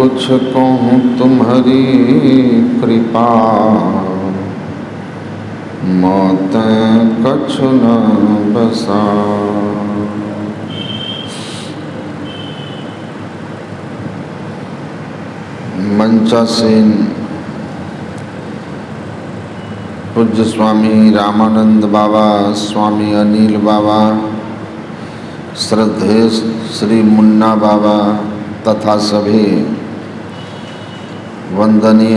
कुछ कहूँ तुम्हारी कृपा, मौत कछु न बसा। मंचासीन पूज्य स्वामी रामानंद बाबा, स्वामी अनिल बाबा, श्रद्धेय श्री मुन्ना बाबा तथा सभी वंदनीय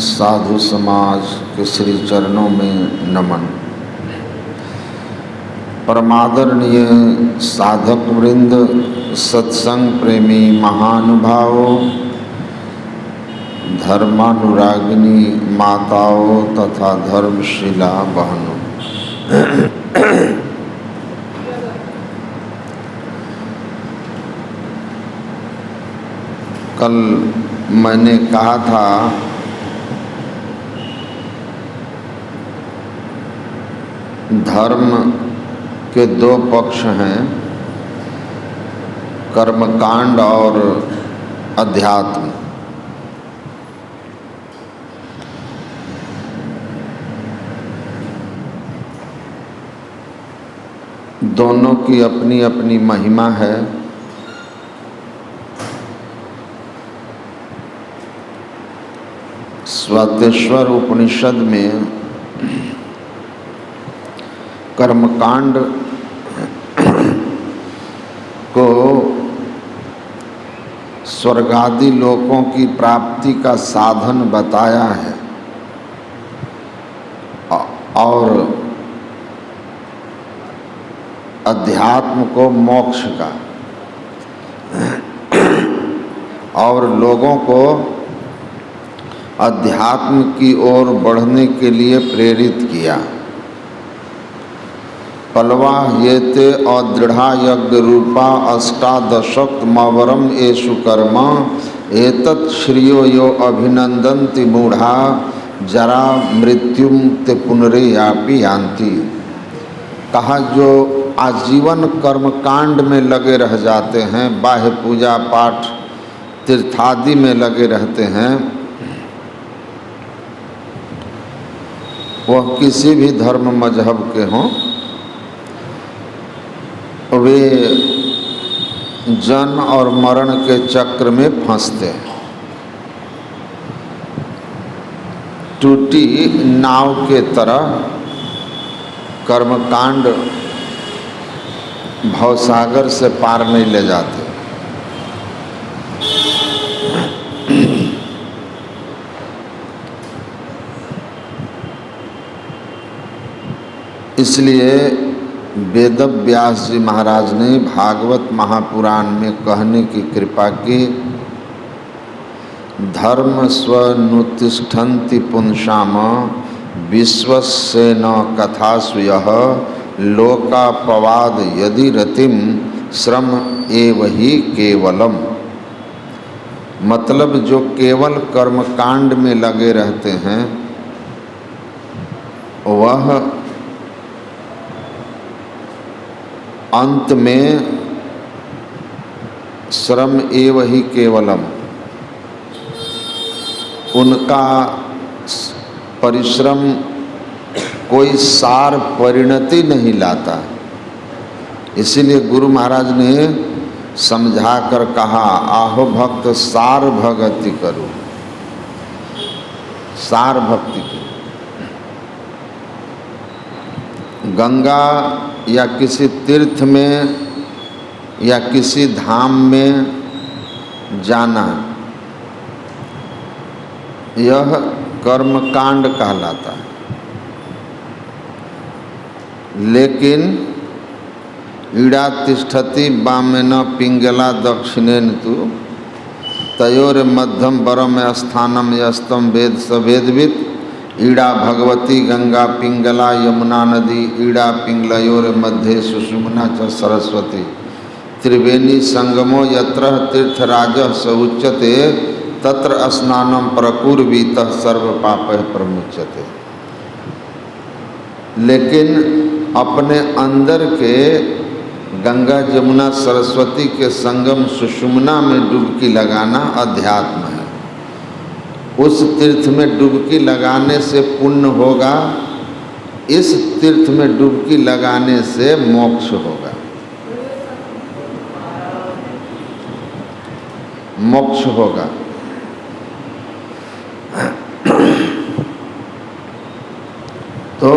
साधु समाज के श्री चरणों में नमन। परमादरणीय साधक वृंद, सत्संग प्रेमी महानुभावों, धर्मानुरागिनी माताओं तथा धर्मशिला बहनों, कल मैंने कहा था धर्म के दो पक्ष हैं, कर्मकांड और अध्यात्म। दोनों की अपनी अपनी महिमा है। स्वातेश्वर उपनिषद में कर्मकांड को स्वर्गादि लोकों की प्राप्ति का साधन बताया है और अध्यात्म को मोक्ष का, और लोगों को अध्यात्म की ओर बढ़ने के लिए प्रेरित किया। पलवा येते अदृढ़ा यज्ञ रूपा अष्टादशोक्तमवरम एषु कर्म एतत् श्रियो यो अभिनंदन्ति मूढ़ा जरा मृत्युम ते पुनरेयापि यान्ति। कहा जो आजीवन कर्मकांड में लगे रह जाते हैं, बाह्य पूजा पाठ तीर्थादि में लगे रहते हैं, वह किसी भी धर्म मजहब के हों, वे जन्म और मरण के चक्र में फंसते हैं। टूटी नाव के तरह कर्मकांड भवसागर से पार नहीं ले जाते। इसलिए वेद व्यास जी महाराज ने भागवत महापुराण में कहने की कृपा की, धर्म स्वनुतिष्ठन्ति पुंसाम विश्वस्य न कथासु यः लोकापवाद यदि रतिम श्रम एव ही केवलम। मतलब जो केवल कर्मकांड में लगे रहते हैं वह अंत में श्रम एव ही केवलम, उनका परिश्रम कोई सार परिणति नहीं लाता। इसीलिए गुरु महाराज ने समझा कर कहा, आहो भक्त सार भगति करो, सार भक्ति की। गंगा या किसी तीर्थ में या किसी धाम में जाना, यह कर्मकांड कहलाता है। लेकिन ईड़ा तिष्ठति वामेन पिंगला दक्षिणेन तु तयोर मध्यम वरम स्थानम यस्तम वेद सवेदवित। ईड़ा भगवती गंगा पिंगला यमुना नदी ईड़ा पिंगलयोर मध्य सुषुम्ना च सरस्वती। त्रिवेणी संगमो यत्र तीर्थराजः स उच्यते तत्र स्नानम प्रकुर्वीतः सर्व पापः प्रमुच्यते। लेकिन अपने अंदर के गंगा जमुना सरस्वती के संगम सुषुम्ना में डुबकी लगाना अध्यात्म है। उस तीर्थ में डुबकी लगाने से पुण्य होगा, इस तीर्थ में डुबकी लगाने से मोक्ष होगा। मोक्ष होगा। तो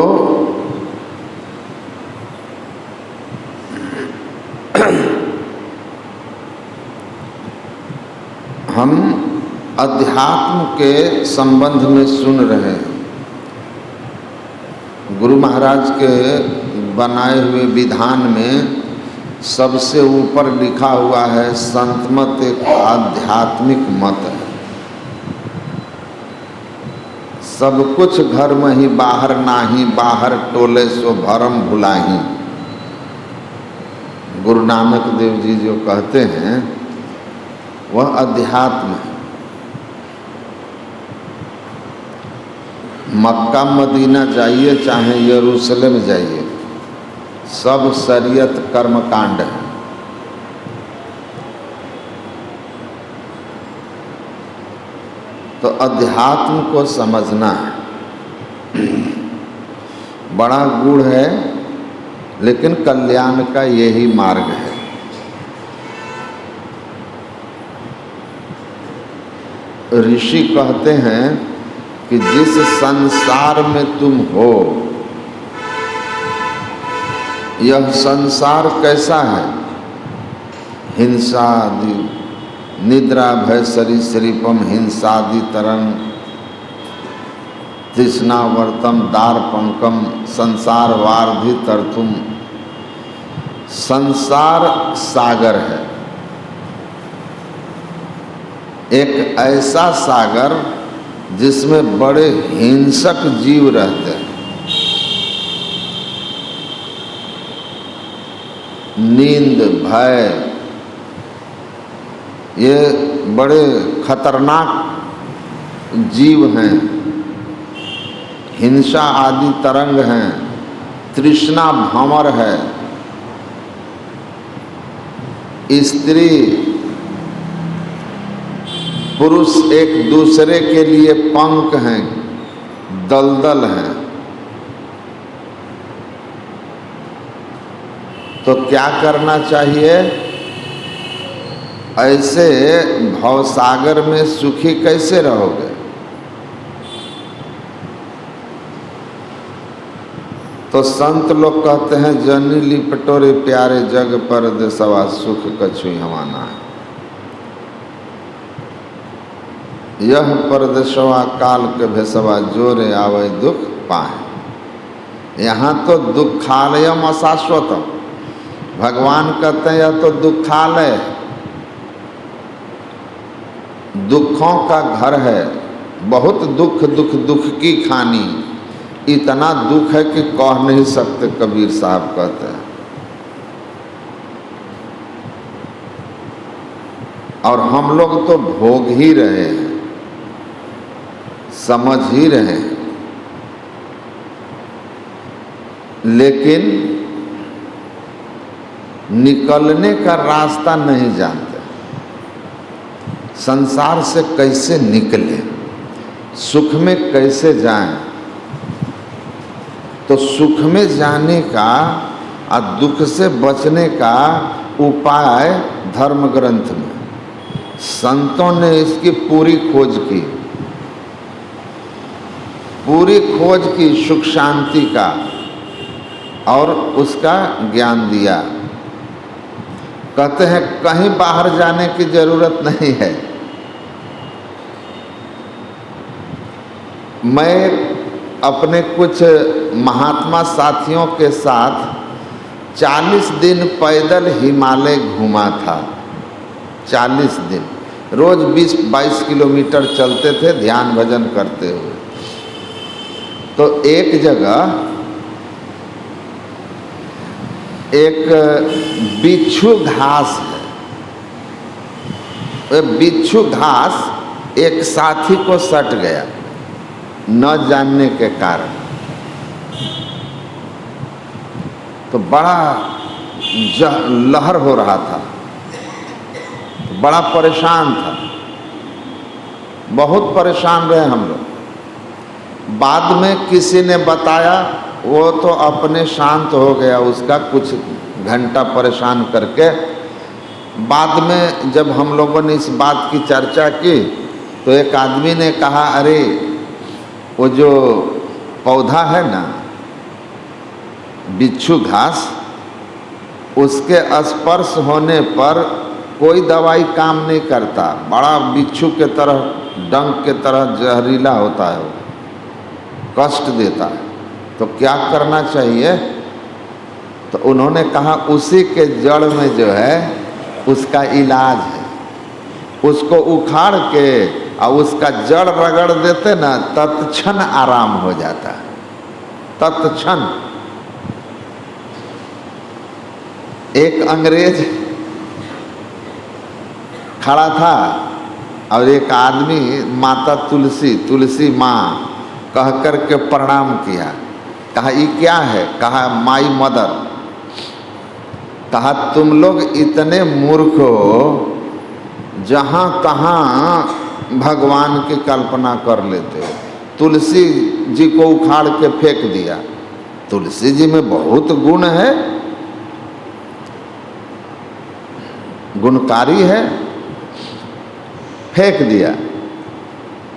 हम अध्यात्म के संबंध में सुन रहे हैं। गुरु महाराज के बनाए हुए विधान में सबसे ऊपर लिखा हुआ है संत मत एक आध्यात्मिक मत है। सब कुछ घर में ही बाहर नाही, बाहर टोले सो भरम भुलाही। गुरु नानक देव जी जो कहते हैं वह अध्यात्म है। मक्का मदीना जाइए चाहे यरूशलेम जाइए, सब शरीयत कर्मकांड है। तो अध्यात्म को समझना है। बड़ा गूढ़ है, लेकिन कल्याण का यही मार्ग है। ऋषि कहते हैं कि जिस संसार में तुम हो, यह संसार कैसा है? हिंसादि निद्रा भय सरीसृपम हिंसादि तरंग तृष्णावर्तम दारपंकम संसार वार्धि तरतुम। संसार सागर है, एक ऐसा सागर जिसमें बड़े हिंसक जीव रहते हैं। नींद भय ये बड़े खतरनाक जीव हैं। हिंसा आदि तरंग हैं, तृष्णा भंवर है, स्त्री पुरुष एक दूसरे के लिए पंख हैं, दलदल हैं। तो क्या करना चाहिए? ऐसे भवसागर में सुखी कैसे रहोगे? तो संत लोग कहते हैं जनी लिपटोरे प्यारे जग पर देसवा सुख कछु हमाना है। यह परदेशवा काल के भेसवा जोरे आवे दुख पाए। यहाँ तो दुखालयम अशाश्वतम, भगवान कहते हैं यह तो दुखालय, दुखों का घर है। बहुत दुख दुख दुख की खानी, इतना दुख है कि कह नहीं सकते, कबीर साहब कहते हैं। और हम लोग तो भोग ही रहे हैं, समझ ही रहे हैं, लेकिन निकलने का रास्ता नहीं जानते। संसार से कैसे निकले, सुख में कैसे जाएं? तो सुख में जाने का और दुख से बचने का उपाय धर्म ग्रंथ में संतों ने इसकी पूरी खोज की, पूरी खोज की सुख शांति का, और उसका ज्ञान दिया। कहते हैं कहीं बाहर जाने की जरूरत नहीं है। मैं अपने कुछ महात्मा साथियों के साथ 40 दिन पैदल हिमालय घूमा था। 40 दिन, रोज 20-22 किलोमीटर चलते थे ध्यान भजन करते हुए। तो एक जगह एक बिच्छू घास है, वह बिच्छू घास एक साथी को सट गया न जानने के कारण। तो बड़ा लहर हो रहा था, बड़ा परेशान था, बहुत परेशान रहे हम लोग। बाद में किसी ने बताया, वो तो अपने शांत हो गया, उसका कुछ घंटा परेशान करके। बाद में जब हम लोगों ने इस बात की चर्चा की तो एक आदमी ने कहा, अरे वो जो पौधा है ना बिच्छू घास, उसके स्पर्श होने पर कोई दवाई काम नहीं करता, बड़ा बिच्छू के तरह, डंक के तरह जहरीला होता है, वो कष्ट देता है, तो क्या करना चाहिए? तो उन्होंने कहा उसी के जड़ में जो है उसका इलाज है, उसको उखाड़ के और उसका जड़ रगड़ देते ना, तत्क्षण आराम हो जाता है, तत्क्षण। एक अंग्रेज खड़ा था और एक आदमी माता तुलसी माँ कह कर के प्रणाम किया। कहा ये क्या है? कहा माई मदर। कहा तुम लोग इतने मूर्ख हो, जहाँ तहाँ भगवान की कल्पना कर लेते हो। तुलसी जी को उखाड़ के फेंक दिया। तुलसी जी में बहुत गुण है, गुणकारी है, फेंक दिया।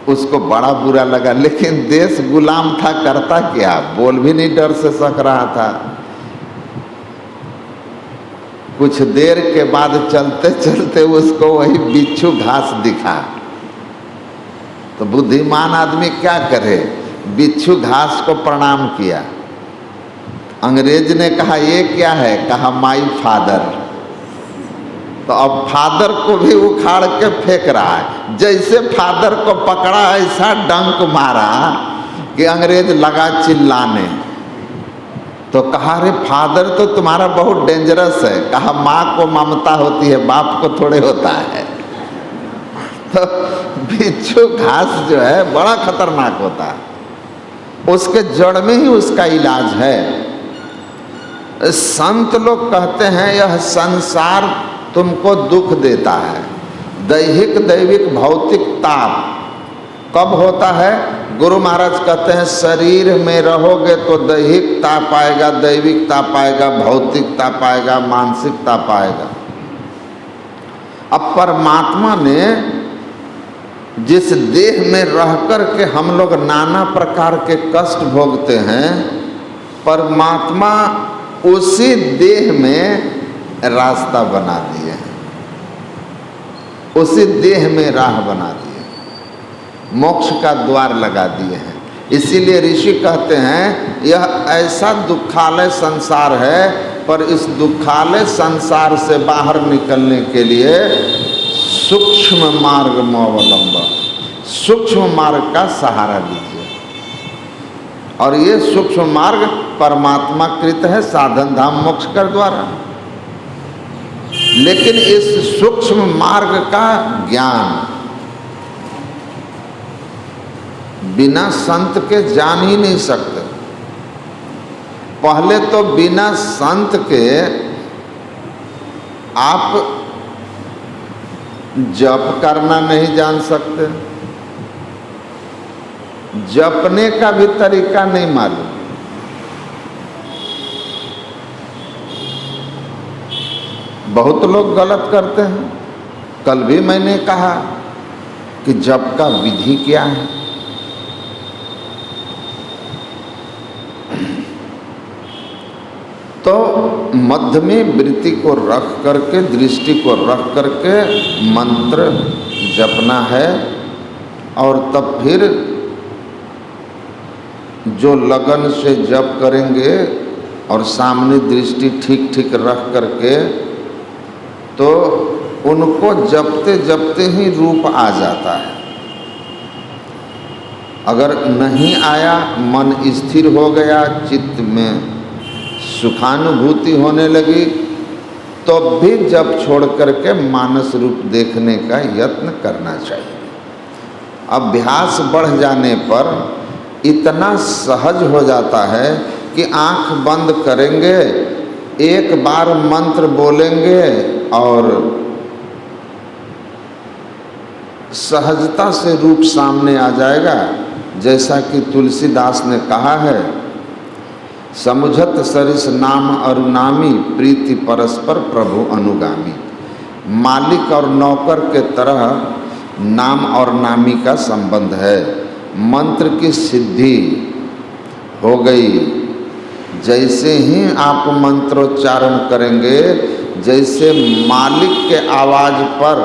उसको बड़ा बुरा लगा, लेकिन देश गुलाम था, करता क्या? बोल भी नहीं डर से सक रहा था। कुछ देर के बाद चलते चलते उसको वही बिच्छू घास दिखा। तो बुद्धिमान आदमी क्या करे, बिच्छू घास को प्रणाम किया। अंग्रेज ने कहा ये क्या है? कहा माई फादर। तो अब फादर को भी उखाड़ के फेंक रहा है। जैसे फादर को पकड़ा ऐसा डंक मारा कि अंग्रेज लगा चिल्लाने। तो कहा रे फादर तो तुम्हारा बहुत डेंजरस है। कहा माँ को ममता होती है, बाप को थोड़े होता है। तो बिच्छू घास जो है बड़ा खतरनाक होता है, उसके जड़ में ही उसका इलाज है। संत लोग कहते हैं यह संसार तुमको दुख देता है। दैहिक दैविक भौतिक ताप कब होता है? गुरु महाराज कहते हैं शरीर में रहोगे तो दैहिक ताप आएगा, दैविक ताप आएगा, भौतिक ताप आएगा, मानसिक ताप आएगा। अब परमात्मा ने जिस देह में रह कर के हम लोग नाना प्रकार के कष्ट भोगते हैं, परमात्मा उसी देह में रास्ता बना दिए हैं, उसी देह में राह बना दिए, मोक्ष का द्वार लगा दिए हैं। इसीलिए ऋषि कहते हैं यह ऐसा दुखालय संसार है, पर इस दुखालय संसार से बाहर निकलने के लिए सूक्ष्म मार्ग अवलंबन, सूक्ष्म मार्ग का सहारा लीजिए। और ये सूक्ष्म मार्ग परमात्मा कृत है, साधन धाम मोक्ष कर द्वारा। लेकिन इस सूक्ष्म मार्ग का ज्ञान बिना संत के जान ही नहीं सकते। पहले तो बिना संत के आप जप करना नहीं जान सकते, जपने का भी तरीका नहीं मालूम। बहुत लोग गलत करते हैं। कल भी मैंने कहा कि जप का विधि क्या है। तो मध्य में वृत्ति को रख करके, दृष्टि को रख करके मंत्र जपना है। और तब फिर जो लगन से जप करेंगे और सामने दृष्टि ठीक ठीक रख करके, तो उनको जपते जपते ही रूप आ जाता है। अगर नहीं आया, मन स्थिर हो गया, चित्त में सुखानुभूति होने लगी, तो भी जप छोड़ करके मानस रूप देखने का यत्न करना चाहिए। अभ्यास बढ़ जाने पर इतना सहज हो जाता है कि आंख बंद करेंगे एक बार मंत्र बोलेंगे और सहजता से रूप सामने आ जाएगा। जैसा कि तुलसीदास ने कहा है, समुझत सरिस नाम अरुनामी, प्रीति परस्पर प्रभु अनुगामी। मालिक और नौकर के तरह नाम और नामी का संबंध है। मंत्र की सिद्धि हो गई, जैसे ही आप मंत्रोच्चारण करेंगे, जैसे मालिक के आवाज पर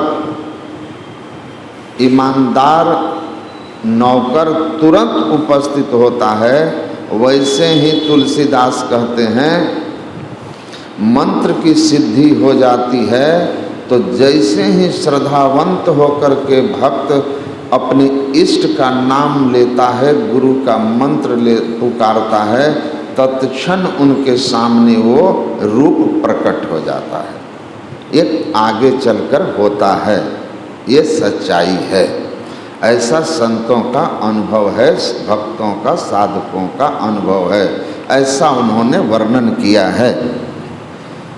ईमानदार नौकर तुरंत उपस्थित होता है, वैसे ही तुलसीदास कहते हैं मंत्र की सिद्धि हो जाती है। तो जैसे ही श्रद्धावंत होकर के भक्त अपने इष्ट का नाम लेता है, गुरु का मंत्र ले पुकारता है, तत्क्षण उनके सामने वो रूप प्रकट हो जाता है। एक आगे चलकर होता है, ये सच्चाई है। ऐसा संतों का अनुभव है, भक्तों का, साधकों का अनुभव है, ऐसा उन्होंने वर्णन किया है।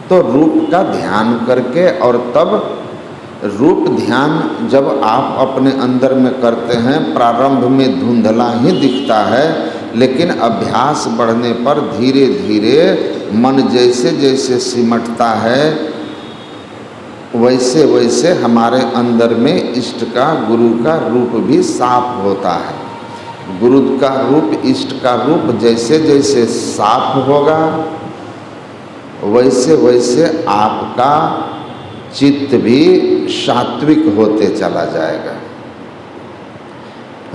तो रूप का ध्यान करके, और तब रूप ध्यान जब आप अपने अंदर में करते हैं, प्रारंभ में धुंधला ही दिखता है, लेकिन अभ्यास बढ़ने पर धीरे धीरे मन जैसे जैसे सिमटता है, वैसे वैसे हमारे अंदर में इष्ट का, गुरु का रूप भी साफ होता है। गुरु का रूप, इष्ट का रूप जैसे जैसे साफ होगा, वैसे वैसे आपका चित्त भी सात्विक होते चला जाएगा।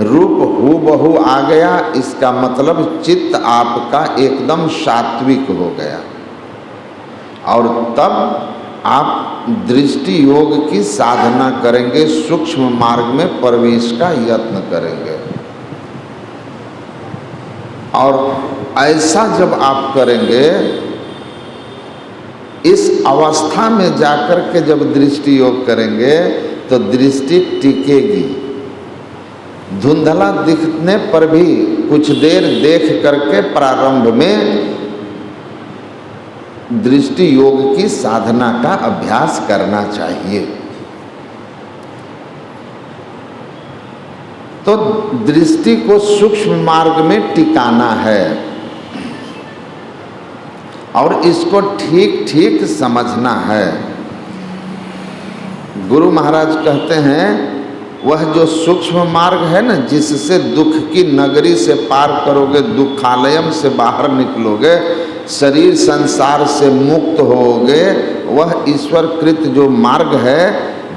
रूप हूबहू आ गया, इसका मतलब चित्त आपका एकदम सात्विक हो गया, और तब आप दृष्टि योग की साधना करेंगे, सूक्ष्म मार्ग में प्रवेश का यत्न करेंगे। और ऐसा जब आप करेंगे, इस अवस्था में जाकर के जब दृष्टि योग करेंगे तो दृष्टि टिकेगी। धुंधला दिखने पर भी कुछ देर देख करके प्रारंभ में दृष्टि योग की साधना का अभ्यास करना चाहिए। तो दृष्टि को सूक्ष्म मार्ग में टिकाना है और इसको ठीक ठीक समझना है। गुरु महाराज कहते हैं, वह जो सूक्ष्म मार्ग है ना, जिससे दुख की नगरी से पार करोगे, दुखालयम से बाहर निकलोगे, शरीर संसार से मुक्त होगे, वह ईश्वर कृत जो मार्ग है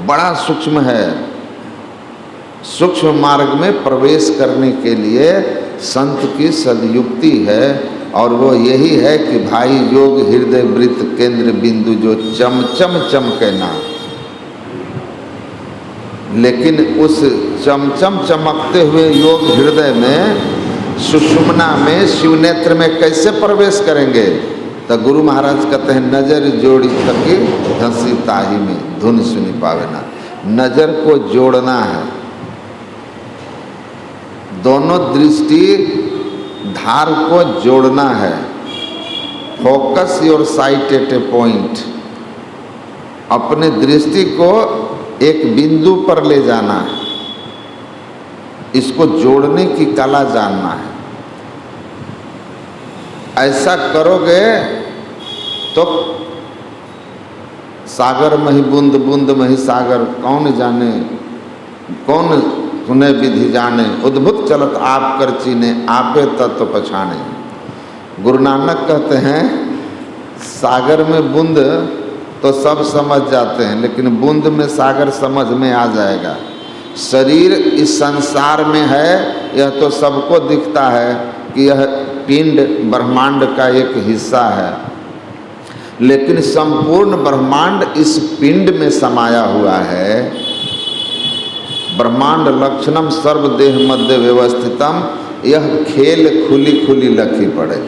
बड़ा सूक्ष्म है। सूक्ष्म मार्ग में प्रवेश करने के लिए संत की सदयुक्ति है, और वो यही है कि भाई योग हृदय वृत्त केंद्र बिंदु जो चमचम चमके ना। लेकिन उस चमचम चमकते हुए योग हृदय में, सुषुम्ना में, शिवनेत्र में कैसे प्रवेश करेंगे? तो गुरु महाराज कहते हैं, नजर जोड़ी थकी धंसी ताही में धुन सुनी पावे ना। नजर को जोड़ना है, दोनों दृष्टि धार को जोड़ना है। Focus your sight at a point, अपने दृष्टि को एक बिंदु पर ले जाना है, इसको जोड़ने की कला जानना है। ऐसा करोगे तो सागर मही बूंद, बूंद मही सागर, कौन जाने कौन सुने विधि जाने, उद्भुत चलत आप कर चीने, आपे तत्व पछाने। गुरु नानक कहते हैं, सागर में बूंद तो सब समझ जाते हैं, लेकिन बूंद में सागर समझ में आ जाएगा। शरीर इस संसार में है, यह तो सबको दिखता है कि यह पिंड ब्रह्मांड का एक हिस्सा है, लेकिन संपूर्ण ब्रह्मांड इस पिंड में समाया हुआ है। ब्रह्मांड लक्षणम सर्वदेह मध्य व्यवस्थितम, यह खेल खुली खुली लखी पड़े।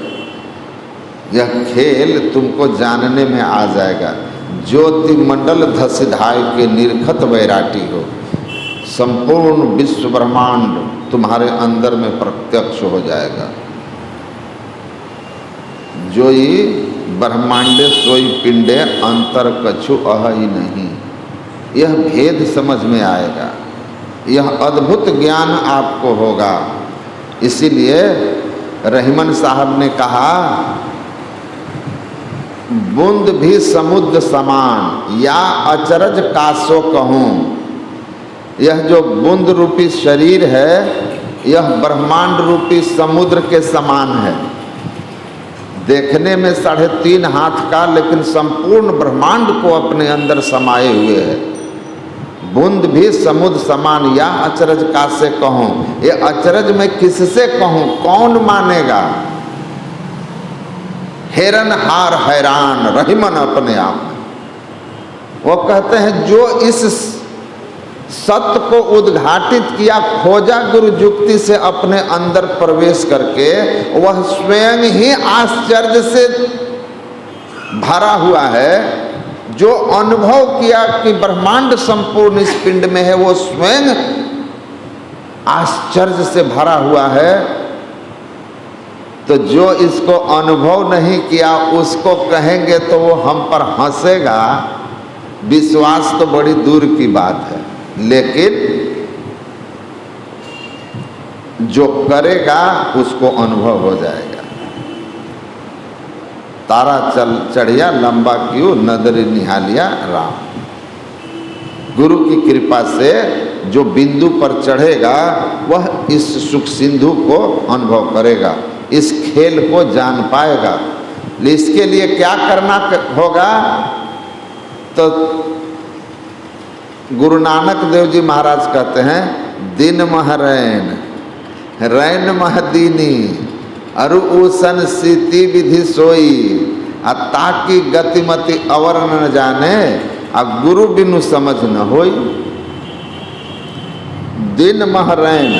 यह खेल तुमको जानने में आ जाएगा। ज्योति मंडल धसिधाय के निर्खत वैराटी हो, संपूर्ण विश्व ब्रह्मांड तुम्हारे अंदर में प्रत्यक्ष हो जाएगा। जो ये ब्रह्मांडे सोई पिंडे अंतर कछु अह ही नहीं। यह भेद समझ में आएगा, यह अद्भुत ज्ञान आपको होगा। इसीलिए रहीमन साहब ने कहा, बूंद भी समुद्र समान या अचरज कासो कहूँ। यह जो बूंद रूपी शरीर है यह ब्रह्मांड रूपी समुद्र के समान है। देखने में 3.5 हाथ का, लेकिन संपूर्ण ब्रह्मांड को अपने अंदर समाये हुए है। बूंद भी समुद्र समान या अचरज कासे कहूँ। ये अचरज मैं किससे कहूँ, कौन मानेगा। हेरन हार हैरान रहीमन अपने आप में। वो कहते हैं जो इस सत्य को उद्घाटित किया, खोजा गुरु जुक्ति से अपने अंदर प्रवेश करके, वह स्वयं ही आश्चर्य से भरा हुआ है। जो अनुभव किया कि ब्रह्मांड संपूर्ण इस पिंड में है, वो स्वयं आश्चर्य से भरा हुआ है। तो जो इसको अनुभव नहीं किया उसको कहेंगे तो वो हम पर हंसेगा। विश्वास तो बड़ी दूर की बात है, लेकिन जो करेगा उसको अनुभव हो जाएगा। तारा चढ़िया लंबा क्यों नदर निहालिया राम। गुरु की कृपा से जो बिंदु पर चढ़ेगा वह इस सुख सिंधु को अनुभव करेगा, इस खेल को जान पाएगा। इसके लिए क्या करना होगा, तो गुरु नानक देव जी महाराज कहते हैं, दिन मह रैन रैन मह दीनी अरु ऊसन सीति विधि सोई। ताकि गतिमति अवर न जाने, गुरु बिनु समझ न होई। दिन मह रैन,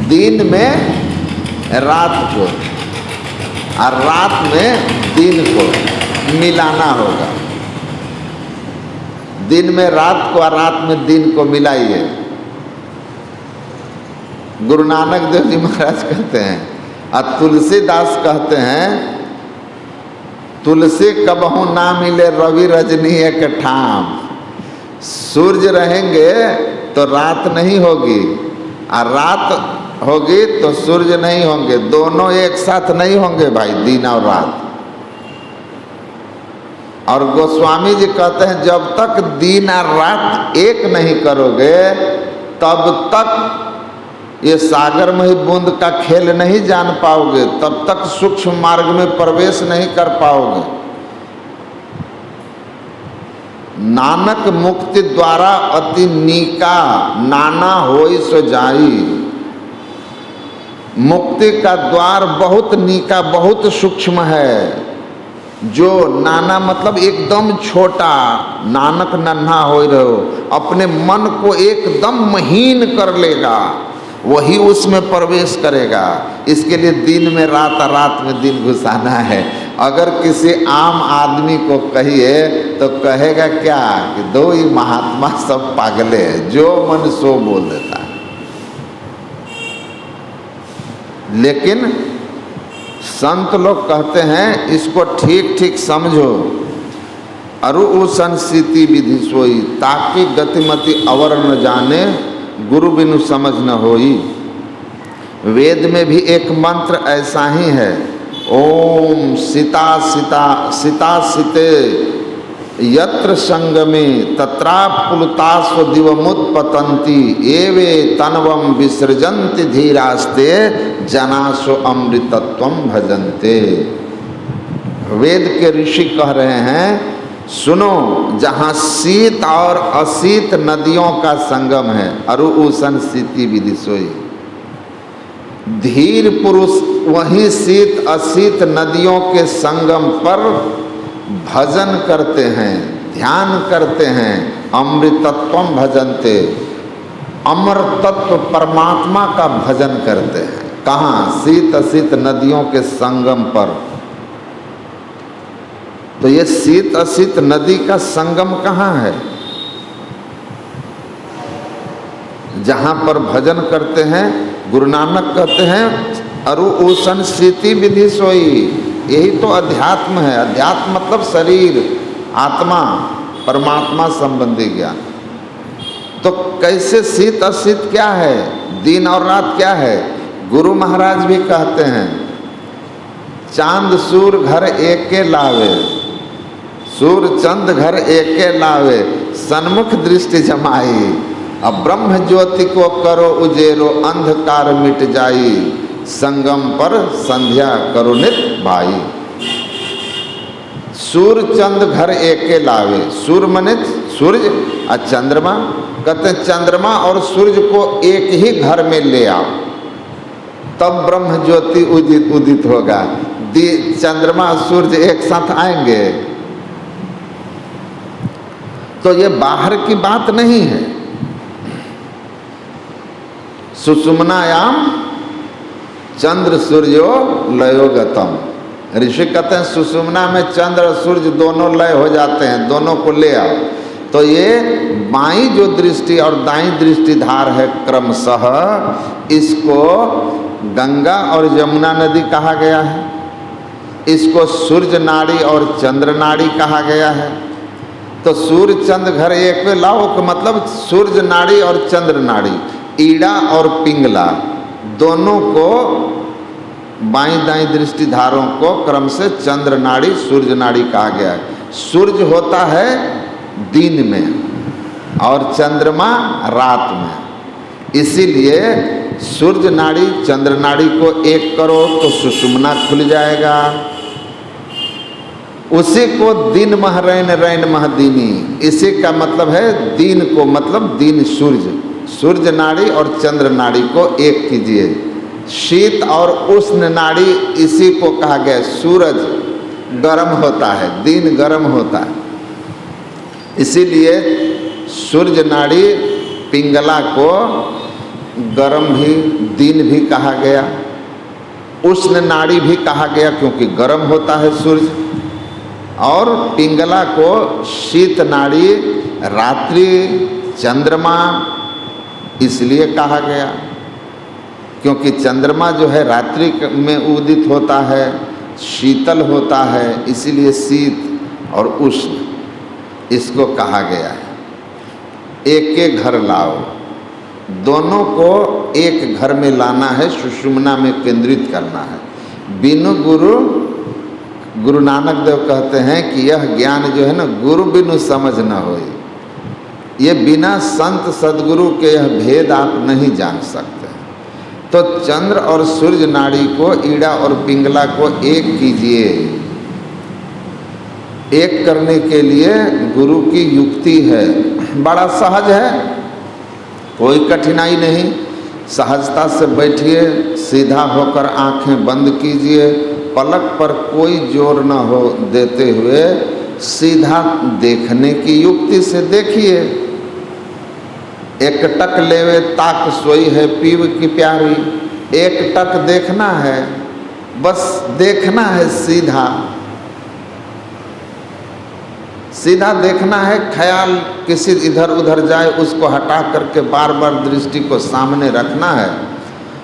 दिन में रात को और रात में दिन को मिलाना होगा। दिन में रात को और रात में दिन को मिलाइए। गुरु नानक देव जी महाराज कहते हैं, और तुलसीदास कहते हैं, तुलसी कबहू ना मिले रवि रजनी एक ठाम। सूर्य रहेंगे तो रात नहीं होगी, और रात होगी तो सूर्य नहीं होंगे। दोनों एक साथ नहीं होंगे भाई, दिन और रात। और गोस्वामी जी कहते हैं, जब तक दिन और रात एक नहीं करोगे तब तक ये सागर में ही बूंद का खेल नहीं जान पाओगे, तब तक सूक्ष्म मार्ग में प्रवेश नहीं कर पाओगे। नानक मुक्ति द्वारा अति नीका नाना होई सो जाई। मुक्ति का द्वार बहुत नीका, बहुत सूक्ष्म है। जो नाना मतलब एकदम छोटा, नानक नन्हा हो रहो, अपने मन को एकदम महीन कर लेगा, वही उसमें प्रवेश करेगा। इसके लिए दिन में रात और रात में दिन घुसाना है। अगर किसी आम आदमी को कहिए तो कहेगा क्या कि दो ही महात्मा सब पागले हैं, जो मन सो बोल देता है। लेकिन संत लोग कहते हैं इसको ठीक ठीक समझो। अरु संस्थिति विधि सोई, ताकि गतिमति अवर न जाने, गुरु बिनु समझ न होई। वेद में भी एक मंत्र ऐसा ही है, ओम सीता सीता सीता सीते यत्र संगमे तत्रा पुलतास्व दिवमुत्पतंती एवे तनवम विसृजन्ति धीरास्ते जनासो अमृतत्वम भजन्ते। वेद के ऋषि कह रहे हैं, सुनो, जहाँ शीत और अशीत नदियों का संगम है, अरु ऊसन सीति विधि सोई। धीर पुरुष वहीं शीत अशीत नदियों के संगम पर भजन करते हैं, ध्यान करते हैं। अमृतत्वम भजन्ते, अमर तत्व परमात्मा का भजन करते हैं। कहाँ? शीत अशीत नदियों के संगम पर। तो ये शीत अशीत नदी का संगम कहाँ है? जहाँ पर भजन करते हैं। गुरु नानक कहते हैं अरु उसन स्थिति विधि सोई। यही तो अध्यात्म है। अध्यात्म मतलब शरीर, आत्मा, परमात्मा संबंधी ज्ञान। तो कैसे शीत अशीत क्या है, दिन और रात क्या है? गुरु महाराज भी कहते हैं चांद सूर घर एक के लावे, सूर चंद घर एक के लावे, सन्मुख दृष्टि जमाई। अब ब्रह्म ज्योति को करो उजेरो, अंधकार मिट जाई, संगम पर संध्या करो नित भाई। सूर चंद घर एक के लावे, सूर मने सूर्य और चंद्रमा। कहते चंद्रमा और सूर्य को एक ही घर में ले आओ, तब ब्रह्म ज्योति उदित होगा। चंद्रमा और सूर्य एक साथ आएंगे तो ये बाहर की बात नहीं है। सुषुम्नायाम चंद्र सूर्यो लयोगतम। ऋषि कहते हैं सुषुम्ना में चंद्र और सूर्य दोनों लय हो जाते हैं, दोनों को ले आओ। तो ये बाईं जो दृष्टि और दाईं दृष्टि धार है क्रमशः, इसको गंगा और यमुना नदी कहा गया है, इसको सूर्य नाड़ी और चंद्र नाड़ी कहा गया है। तो सूर्य चंद्र घर एक पे लाओ का मतलब सूर्य नाड़ी और चंद्र नाड़ी, ईड़ा और पिंगला दोनों को, बाईं दाईं दृष्टि धारों को क्रम से चंद्र नाड़ी सूर्य नाड़ी कहा गया है। सूर्य होता है दिन में और चंद्रमा रात में, इसीलिए सूर्य नाड़ी चंद्र नाड़ी को एक करो तो सुषुम्ना खुल जाएगा। उसी को दिन मह रैन रैन मह दीनी, इसी का मतलब है दिन को मतलब दिन सूर्य, सूर्य नाड़ी और चंद्र नाड़ी को एक कीजिए। शीत और उष्ण नाड़ी इसी को कहा गया। सूरज गर्म होता है, दिन गर्म होता है, इसीलिए सूर्य नाड़ी पिंगला को गर्म भी दिन भी कहा गया, उष्ण नाड़ी भी कहा गया क्योंकि गर्म होता है सूर्य, और पिंगला को शीत नाड़ी रात्रि चंद्रमा इसलिए कहा गया क्योंकि चंद्रमा जो है रात्रि में उदित होता है, शीतल होता है, इसीलिए शीत और उष्ण इसको कहा गया है। एक एक घर लाओ, दोनों को एक घर में लाना है, सुषुम्ना में केंद्रित करना है। बिनु गुरु नानक देव कहते हैं कि यह ज्ञान जो है ना गुरु बिनु समझ न होए। ये बिना संत सदगुरु के यह भेद आप नहीं जान सकते। तो चंद्र और सूर्य नाड़ी को, ईड़ा और पिंगला को एक कीजिए। एक करने के लिए गुरु की युक्ति है, बड़ा सहज है, कोई कठिनाई नहीं। सहजता से बैठिए, सीधा होकर आंखें बंद कीजिए, पलक पर कोई जोर न हो देते हुए सीधा देखने की युक्ति से देखिए। एक टक लेवे ताक सोई है पीव की प्यारी, एक टक देखना है, बस देखना है, सीधा सीधा देखना है। ख्याल किसी इधर उधर जाए उसको हटा करके बार बार दृष्टि को सामने रखना है।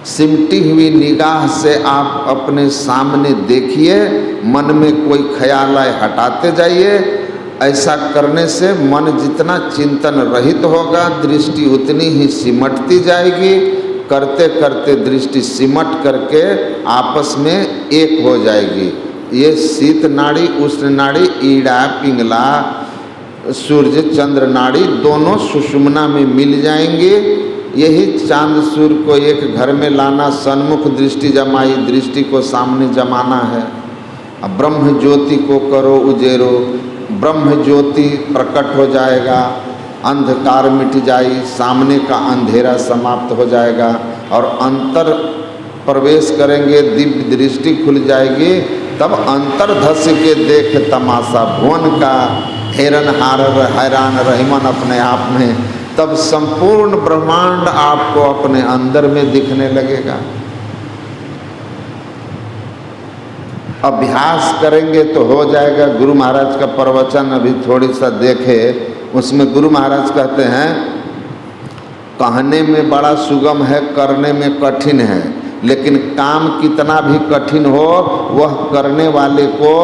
सिमटी हुई निगाह से आप अपने सामने देखिए, मन में कोई ख्याल आए हटाते जाइए। ऐसा करने से मन जितना चिंतन रहित होगा, दृष्टि उतनी ही सिमटती जाएगी। करते करते दृष्टि सिमट करके आपस में एक हो जाएगी। ये शीत नाड़ी, उष्ण नाड़ी, ईड़ा पिंगला, सूर्य चंद्र नाड़ी दोनों सुषुम्ना में मिल जाएंगे। यही चांद सूर्य को एक घर में लाना, सन्मुख दृष्टि जमाई, दृष्टि को सामने जमाना है। अब ब्रह्म ज्योति को करो उजेरो, ब्रह्म ज्योति प्रकट हो जाएगा, अंधकार मिट जाई, सामने का अंधेरा समाप्त हो जाएगा और अंतर प्रवेश करेंगे, दिव्य दृष्टि खुल जाएगी। तब अंतर धस के देख तमाशा, भुवन का हैरान हैरान रहीमन अपने आप में, तब संपूर्ण ब्रह्मांड आपको अपने अंदर में दिखने लगेगा। अभ्यास करेंगे तो हो जाएगा। गुरु महाराज का प्रवचन अभी थोड़ी सा देखे, उसमें गुरु महाराज कहते हैं कहने में बड़ा सुगम है, करने में कठिन है। लेकिन काम कितना भी कठिन हो वह करने वाले को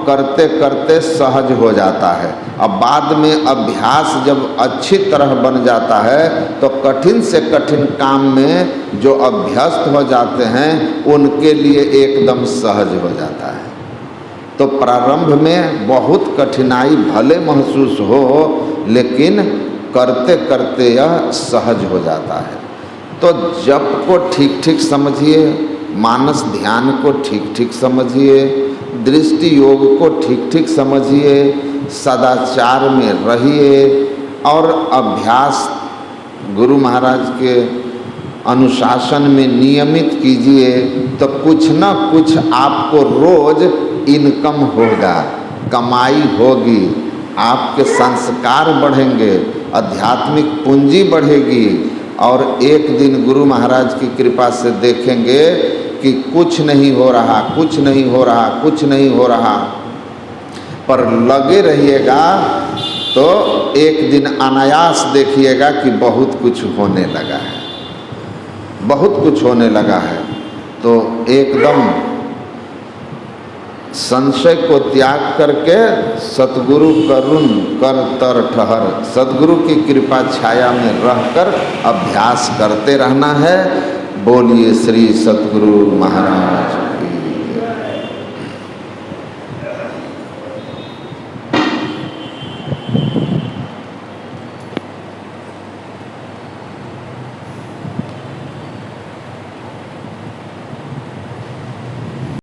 करते करते सहज हो जाता है। अब बाद में अभ्यास जब अच्छी तरह बन जाता है तो कठिन से कठिन काम में जो अभ्यस्त हो जाते हैं उनके लिए एकदम सहज हो जाता है। तो प्रारंभ में बहुत कठिनाई भले महसूस हो, लेकिन करते करते यह सहज हो जाता है। तो जप को ठीक ठीक समझिए, मानस ध्यान को ठीक ठीक समझिए, दृष्टि योग को ठीक ठीक समझिए, सदाचार में रहिए और अभ्यास गुरु महाराज के अनुशासन में नियमित कीजिए, तो कुछ न कुछ आपको रोज इनकम होगा, कमाई होगी, आपके संस्कार बढ़ेंगे, आध्यात्मिक पूंजी बढ़ेगी और एक दिन गुरु महाराज की कृपा से देखेंगे कि कुछ नहीं हो रहा, कुछ नहीं हो रहा, कुछ नहीं हो रहा, पर लगे रहिएगा तो एक दिन अनायास देखिएगा कि बहुत कुछ होने लगा है, बहुत कुछ होने लगा है। तो एकदम संशय को त्याग करके सतगुरु करुण कर तर ठहर, सतगुरु की कृपा छाया में रहकर अभ्यास करते रहना है। बोलिए श्री सतगुरु महाराज।